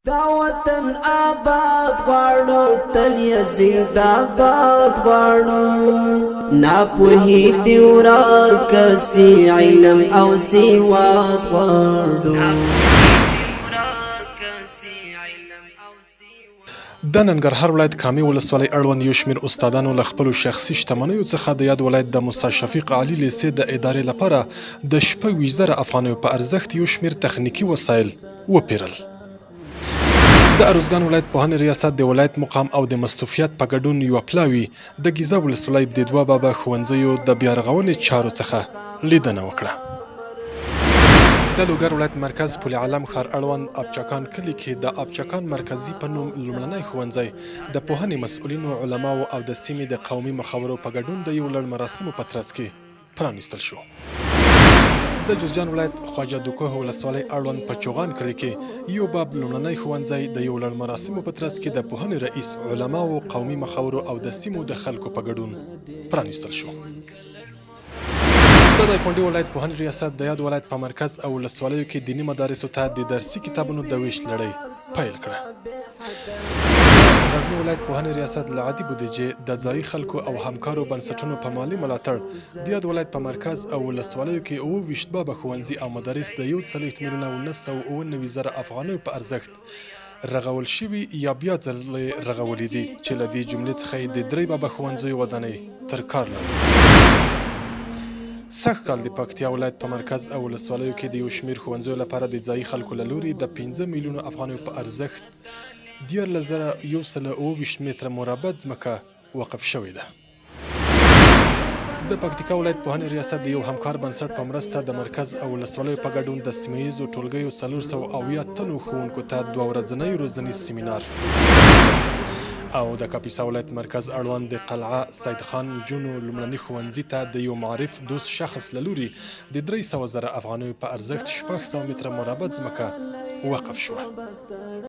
دا وطن آباد غواړو تل یې زنده‌باد غواړو ناپوهي دې ورکسي علم او سواد غواړو. د ننګرهار ولایت کامې ولسوالۍ اړوند یو شمېر استادانو له خپلو شخصي شتمنیو څخه د یاد ولایت د موسی شفیق علي لیسې د ادارې لپاره د 26,000 افغانیو په ارزښت یو شمېر تخنیکي وسایل وپېرل. د ارزګان ولایت پوهنې ریاست د ولایت مقام او د مستوفیت په ګډون یوه پلاوي د ګیزه ولسوالۍ د دوه بابا ښوونځیو د بیارغونې چارو څخه لیدنه وکړه. د لوګر ولایت مرکز پل عالم ښار اړوند ابچکان کلي کې د ابچکان مرکزي په نوم لومړنی ښوونځی د پوهنې مسؤلینو، علماو او د سیمې د قومي مخورو په ګډون د یو لړ مراسمو په ترڅ کې پرانیستل شو. د جوزجان ولایت خواجه دوکوه ولسوالۍ اړوند په چوغان کلي کې یو باب لومړنی ښوونځی د یو لړ مراسمو په ترڅ کې د پوهنې رئیس، علماو، قومي مخورو او د سیمو د خلکو په ګډون پرانیستل شو. د دایکنډي ولایت پوهنې ریاست د یاد ولایت په مرکز او ولسوالیو کې دیني مدارسو ته د درسي کتابونو د ویش لړۍ پیل کړه. غزني ولایت پوهنې ریاست له عادي بودیجې د ځایي خلکو او همکارو بنسټونو په مالي ملاتړ د یاد ولایت په مرکز او ولسوالیو کې 27 بابه ښوونځي او مدارس د 1,999,000 افغانیو په ارزښت رغول شوي یا بیا ځلې رغولي دي، چې له دې جملې څخه یې د 3 بابه ښوونځیو ودانۍ تر کار لاندې. سږ کال د پکتیا ولایت په مرکز او ولسوالیو کې د یو شمېر ښوونځیو لپاره د ځایي خلکو له لوري د 5 میلیونو افغانیو په ارزښت 14,127 متره مربع ځمکه وقف شوې ده. د پکتیکا ولایت پوهنې ریاست د یو همکار بنسټ په مرسته د مرکز او ولسوالیو په ګډون د سیمه ییزو ټولګیو 470 تنو ښوونکو ته 2 ورځنی روزنیز سیمینار او د کاپیسا ولایت مرکز اړوند د قلعه سید خان جونو لومړني ښوونځي ته د یو معرف دوست شخص له لوري د 300,000 افغانیو په ارزښت 600 متره مربع ځمکه وقف شوه.